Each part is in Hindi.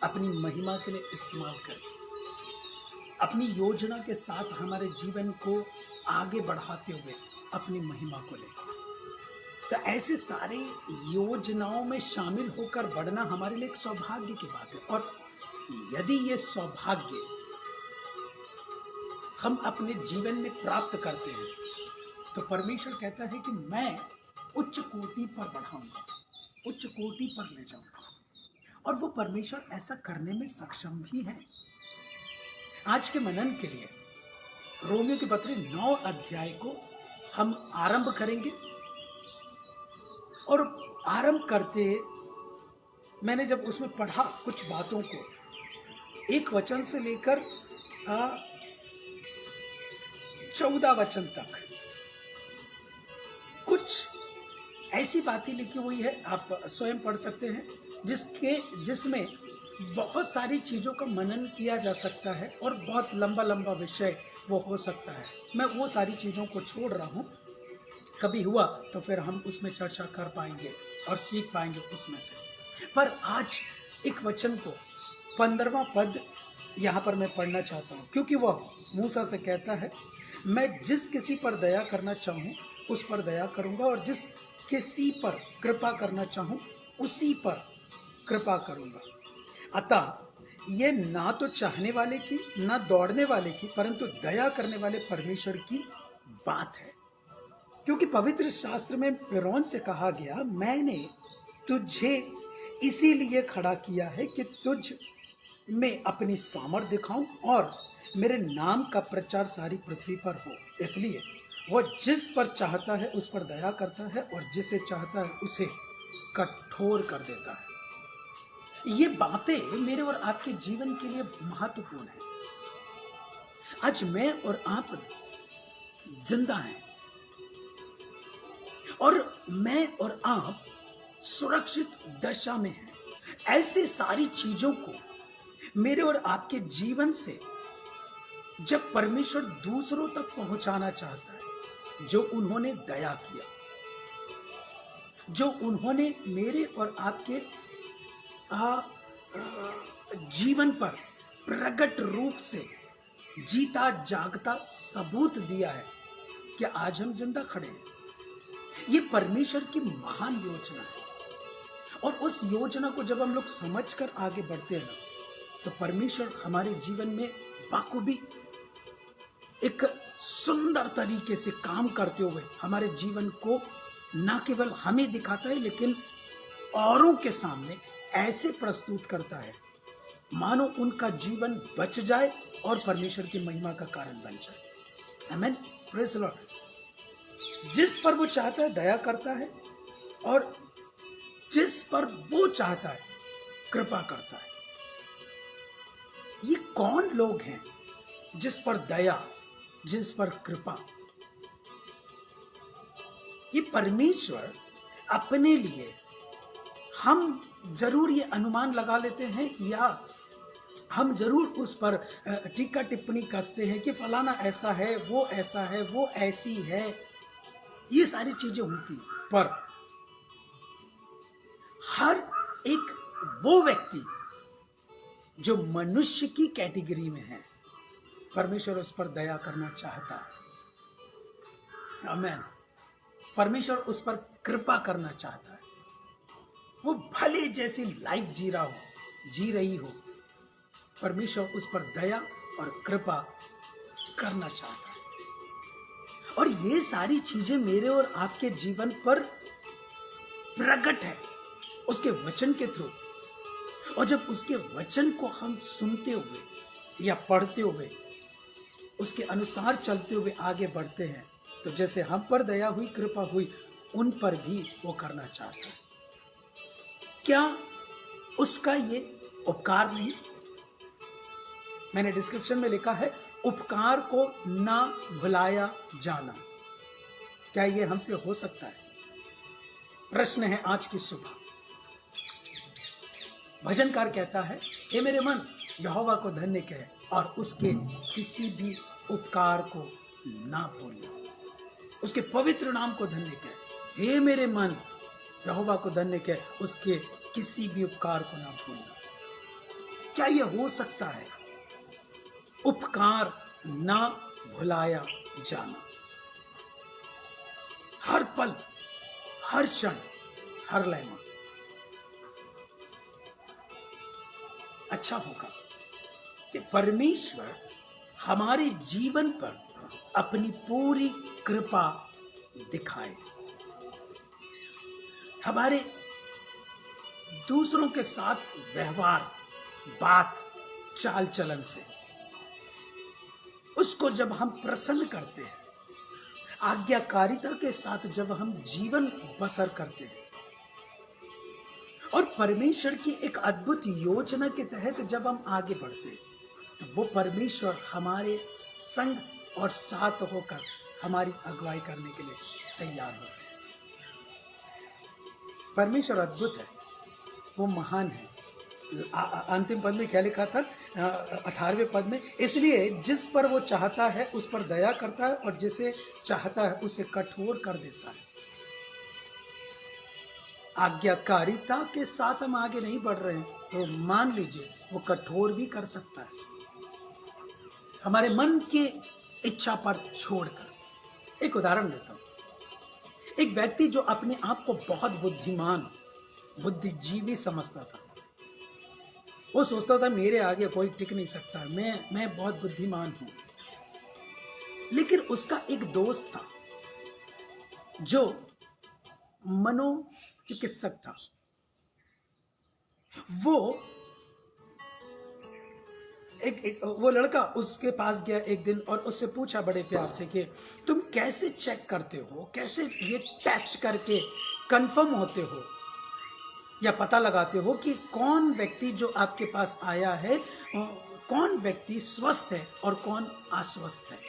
अपनी महिमा के लिए इस्तेमाल करें। अपनी योजना के साथ हमारे जीवन को आगे बढ़ाते हुए अपनी महिमा को लें। तो ऐसे सारे योजनाओं में शामिल होकर बढ़ना हमारे लिए एक सौभाग्य की बात है। और यदि ये सौभाग्य हम अपने जीवन में प्राप्त करते हैं तो परमेश्वर कहता है कि मैं उच्च कोटि पर बढ़ाऊंगा, उच्च कोटि पर ले जाऊंगा। और वो परमेश्वर ऐसा करने में सक्षम भी है। आज के मनन के लिए रोमियो के पत्र 9 अध्याय को हम आरंभ करेंगे। और आरंभ करते मैंने जब उसमें पढ़ा कुछ बातों को, एक वचन से लेकर 14 वचन तक कुछ ऐसी बातें लिखी हुई है, आप स्वयं पढ़ सकते हैं, जिसमें बहुत सारी चीज़ों का मनन किया जा सकता है और बहुत लंबा लंबा विषय वो हो सकता है। मैं वो सारी चीज़ों को छोड़ रहा हूँ, कभी हुआ तो फिर हम उसमें चर्चा कर पाएंगे और सीख पाएंगे उसमें से। पर आज एक वचन को 15वां पद यहाँ पर मैं पढ़ना चाहता हूँ, क्योंकि वह मूसा से कहता है, मैं जिस किसी पर दया करना चाहूँ उस पर दया करूँगा और जिस किसी पर कृपा करना चाहूँ उसी पर कृपा करूँगा। अतः ये ना तो चाहने वाले की ना दौड़ने वाले की परंतु दया करने वाले परमेश्वर की बात है। क्योंकि पवित्र शास्त्र में फिरौन से कहा गया, मैंने तुझे इसीलिए खड़ा किया है कि तुझ में अपनी सामर्थ दिखाऊं और मेरे नाम का प्रचार सारी पृथ्वी पर हो। इसलिए वह जिस पर चाहता है उस पर दया करता है और जिसे चाहता है उसे कठोर कर देता है। ये बातें मेरे और आपके जीवन के लिए महत्वपूर्ण है। आज मैं और आप जिंदा हैं और मैं और आप सुरक्षित दशा में हैं। ऐसी सारी चीजों को मेरे और आपके जीवन से जब परमेश्वर दूसरों तक पहुंचाना चाहता है, जो उन्होंने दया किया, जो उन्होंने मेरे और आपके जीवन पर प्रकट रूप से जीता जागता सबूत दिया है कि आज हम जिंदा खड़े हैं। ये परमेश्वर की महान योजना है और उस योजना को जब हम लोग समझकर आगे बढ़ते हैं तो परमेश्वर हमारे जीवन में बाखूबी एक सुंदर तरीके से काम करते हुए हमारे जीवन को न केवल हमें दिखाता है लेकिन औरों के सामने ऐसे प्रस्तुत करता है मानो उनका जीवन बच जाए और परमेश्वर की महिमा का कारण बन जाए। आमीन, प्रेज़ द लॉर्ड। जिस पर वो चाहता है दया करता है और जिस पर वो चाहता है कृपा करता है। ये कौन लोग हैं जिस पर दया, जिस पर कृपा? ये परमेश्वर अपने लिए, हम जरूर ये अनुमान लगा लेते हैं या हम जरूर उस पर टीका टिप्पणी कसते हैं कि फलाना ऐसा है, वो ऐसा है, वो ऐसी है, ये सारी चीजें होती, पर हर एक वो व्यक्ति जो मनुष्य की कैटेगरी में है, परमेश्वर उस पर दया करना चाहता है। आमीन। परमेश्वर उस पर कृपा करना चाहता है। वो भले जैसी लाइफ जी रही हो, परमेश्वर उस पर दया और कृपा करना चाहता है। और ये सारी चीजें मेरे और आपके जीवन पर प्रकट है उसके वचन के थ्रू। और जब उसके वचन को हम सुनते हुए या पढ़ते हुए उसके अनुसार चलते हुए आगे बढ़ते हैं तो जैसे हम पर दया हुई, कृपा हुई, उन पर भी वो करना चाहता है। क्या उसका ये उपकार नहीं? मैंने डिस्क्रिप्शन में लिखा है, उपकार को ना भुलाया जाना। क्या ये हमसे हो सकता है? प्रश्न है आज की सुबह। भजनकार कहता है, हे मेरे मन यहोवा को धन्य कह और उसके किसी भी उपकार को ना भूलना। उसके पवित्र नाम को धन्य कह। हे मेरे मन यहोवा को धन्य कह, उसके किसी भी उपकार को ना भूलना। क्या यह हो सकता है? उपकार ना भुलाया जाना। हर पल, हर क्षण, हर लय में अच्छा होगा कि परमेश्वर हमारे जीवन पर अपनी पूरी कृपा दिखाए। हमारे दूसरों के साथ व्यवहार, बात, चाल चलन से उसको जब हम प्रसन्न करते हैं, आज्ञाकारिता के साथ जब हम जीवन बसर करते हैं और परमेश्वर की एक अद्भुत योजना के तहत जब हम आगे बढ़ते हैं, तो वो परमेश्वर हमारे संग और साथ होकर हमारी अगुवाई करने के लिए तैयार होते हैं। परमेश्वर अद्भुत है, वो महान है। अंतिम पद में क्या लिखा था? 18वें पद में, इसलिए जिस पर वो चाहता है उस पर दया करता है और जिसे चाहता है उसे कठोर कर देता है। आज्ञाकारिता के साथ हम आगे नहीं बढ़ रहे हैं तो मान लीजिए वो कठोर भी कर सकता है, हमारे मन की इच्छा पर छोड़कर। एक उदाहरण देता हूं। एक व्यक्ति जो अपने आप को बहुत बुद्धिमान, बुद्धिजीवी समझता था, वो सोचता था मेरे आगे कोई टिक नहीं सकता, मैं बहुत बुद्धिमान हूं। लेकिन उसका एक दोस्त था जो मनोचिकित्सक था। वो लड़का उसके पास गया एक दिन और उससे पूछा बड़े प्यार से कि तुम कैसे चेक करते हो, कैसे ये टेस्ट करके कंफर्म होते हो या पता लगाते हो कि कौन व्यक्ति जो आपके पास आया है, कौन व्यक्ति स्वस्थ है और कौन अस्वस्थ है?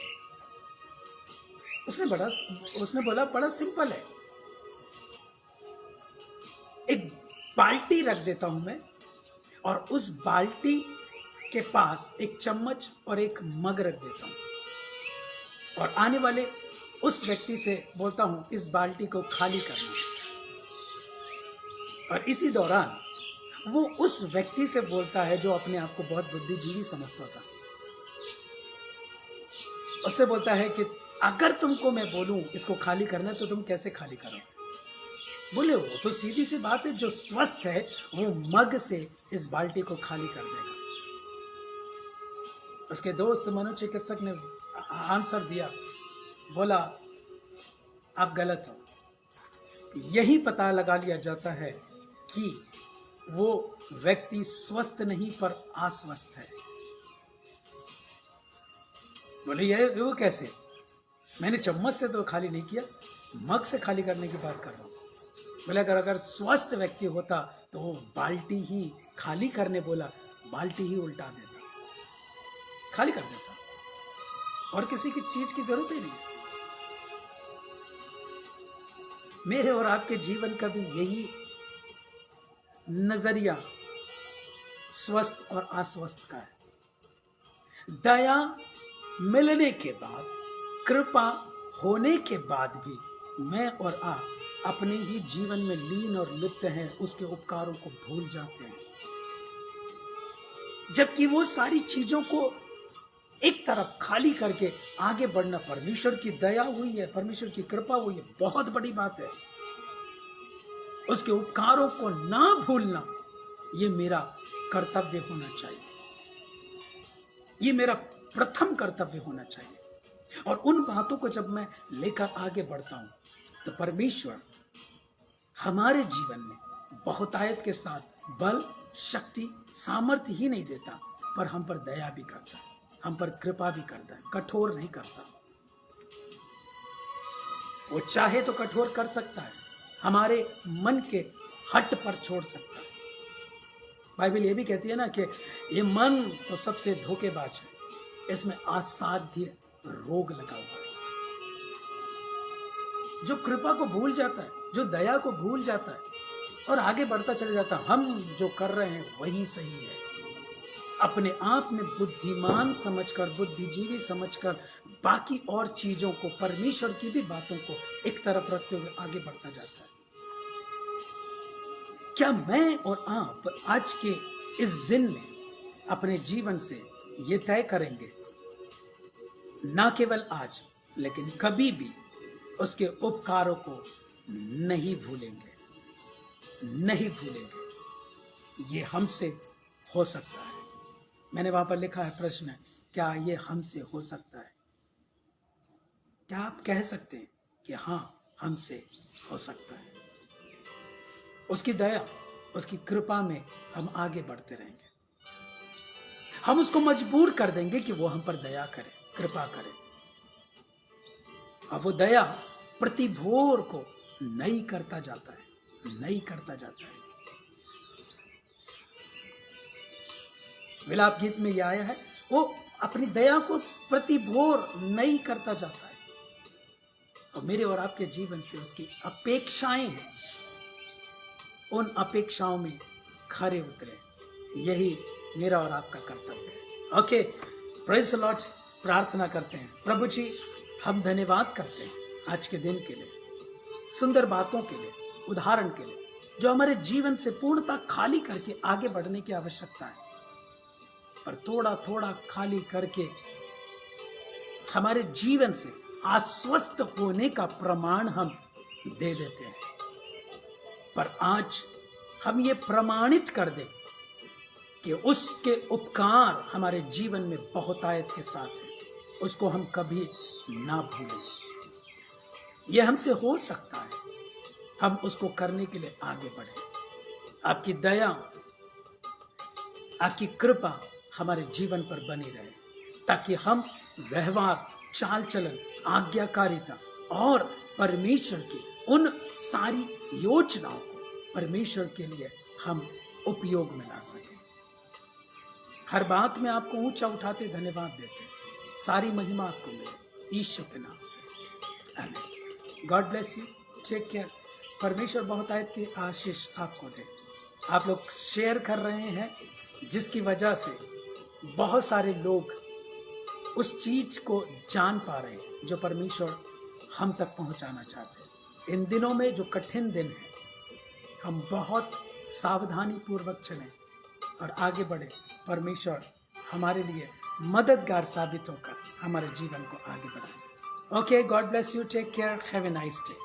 उसने बोला बड़ा सिंपल है, एक बाल्टी रख देता हूं मैं और उस बाल्टी के पास एक चम्मच और एक मग रख देता हूं और आने वाले उस व्यक्ति से बोलता हूं इस बाल्टी को खाली करना। और इसी दौरान वो उस व्यक्ति से बोलता है जो अपने आप को बहुत बुद्धिजीवी समझता था, उससे बोलता है कि अगर तुमको मैं बोलूं इसको खाली करना है तो तुम कैसे खाली करो? बोले हो तो सीधी सी बात है, जो स्वस्थ है वो मग से इस बाल्टी को खाली कर देगा। उसके दोस्त मनोचिकित्सक ने आंसर दिया, बोला आप गलत हो। यही पता लगा लिया जाता है कि वो व्यक्ति स्वस्थ नहीं पर अस्वस्थ है। बोले ये वो कैसे? मैंने चम्मच से तो खाली नहीं किया, मग से खाली करने की बात कर रहा हूं। बोले अगर स्वस्थ व्यक्ति होता तो वो बाल्टी ही खाली करने बोला, बाल्टी ही उल्टा देता, खाली कर देता और किसी की चीज की जरूरत ही नहीं। मेरे और आपके जीवन का भी यही नजरिया स्वस्थ और अस्वस्थ का है। दया मिलने के बाद, कृपा होने के बाद भी मैं और आप अपने ही जीवन में लीन और लिप्त हैं, उसके उपकारों को भूल जाते हैं। जबकि वो सारी चीजों को एक तरफ खाली करके आगे बढ़ना परमेश्वर की दया हुई है, परमेश्वर की कृपा हुई है, बहुत बड़ी बात है। उसके उपकारों को ना भूलना ये मेरा कर्तव्य होना चाहिए, ये मेरा प्रथम कर्तव्य होना चाहिए। और उन बातों को जब मैं लेकर आगे बढ़ता हूं तो परमेश्वर हमारे जीवन में बहुतायत के साथ बल, शक्ति, सामर्थ्य ही नहीं देता पर हम पर दया भी करता है, हम पर कृपा भी करता है, कठोर नहीं करता। वो चाहे तो कठोर कर सकता है, हमारे मन के हट पर छोड़ सकता है। बाइबल ये भी कहती है ना कि ये मन तो सबसे धोखेबाज है, इसमें असाध्य रोग लगा हुआ है। जो कृपा को भूल जाता है, जो दया को भूल जाता है और आगे बढ़ता चले जाता है, हम जो कर रहे हैं वही सही है, अपने आप में बुद्धिमान समझकर, बुद्धिजीवी समझकर बाकी और चीजों को, परमेश्वर की भी बातों को एक तरफ रखते हुए आगे बढ़ता जाता है। क्या मैं और आप आज के इस दिन में अपने जीवन से ये तय करेंगे, ना केवल आज लेकिन कभी भी उसके उपकारों को नहीं भूलेंगे, नहीं भूलेंगे। ये हमसे हो सकता है। मैंने वहां पर लिखा है प्रश्न, क्या ये हमसे हो सकता है? क्या आप कह सकते हैं कि हाँ, हमसे हो सकता है? उसकी दया, उसकी कृपा में हम आगे बढ़ते रहेंगे। हम उसको मजबूर कर देंगे कि वो हम पर दया करे, कृपा करे। और वो दया प्रति भोर को नई करता जाता है, नई करता जाता है। विलाप गीत में यह आया है, वो अपनी दया को प्रति भोर नई करता जाता है। और मेरे और आपके जीवन से उसकी अपेक्षाएं हैं, उन अपेक्षाओं में खरे उतरे। यही मेरा और आपका कर्तव्य है। Okay, praise the Lord. प्रार्थना करते हैं। प्रभु जी, हम धन्यवाद करते हैं आज के दिन के लिए, सुंदर बातों के लिए, उदाहरण के लिए, जो हमारे जीवन से पूर्णता खाली करके आगे बढ़ने की आवश्यकता है। और थोड़ा थोड़ा खाली करके हमारे जीवन से आश्वस्त होने का प्रमाण हम दे देते हैं। पर आज हम ये प्रमाणित कर दें कि उसके उपकार हमारे जीवन में बहुतायत के साथ है, उसको हम कभी ना भूलें। यह हमसे हो सकता है, हम उसको करने के लिए आगे बढ़े। आपकी दया, आपकी कृपा हमारे जीवन पर बनी रहे, ताकि हम व्यवहार, चाल चलन, आज्ञाकारिता और परमेश्वर की उन सारी योजनाओं को परमेश्वर के लिए हम उपयोग में ला सकें। हर बात में आपको ऊंचा उठाते धन्यवाद देते हैं। सारी महिमा आपको मिले ईश्वर के नाम से, आमीन। God bless you, take care. परमेश्वर बहुतायत की आशीष आपको दे। आप लोग शेयर कर रहे हैं, जिसकी वजह से बहुत सारे लोग उस चीज को जान पा रहे हैं जो परमेश्वर हम तक पहुंचाना चाहते हैं। इन दिनों में जो कठिन दिन है, हम बहुत सावधानी पूर्वक चलें और आगे बढ़े। परमेश्वर हमारे लिए मददगार साबित होकर हमारे जीवन को आगे बढ़ाए। Okay, God bless you, take care, have a nice day.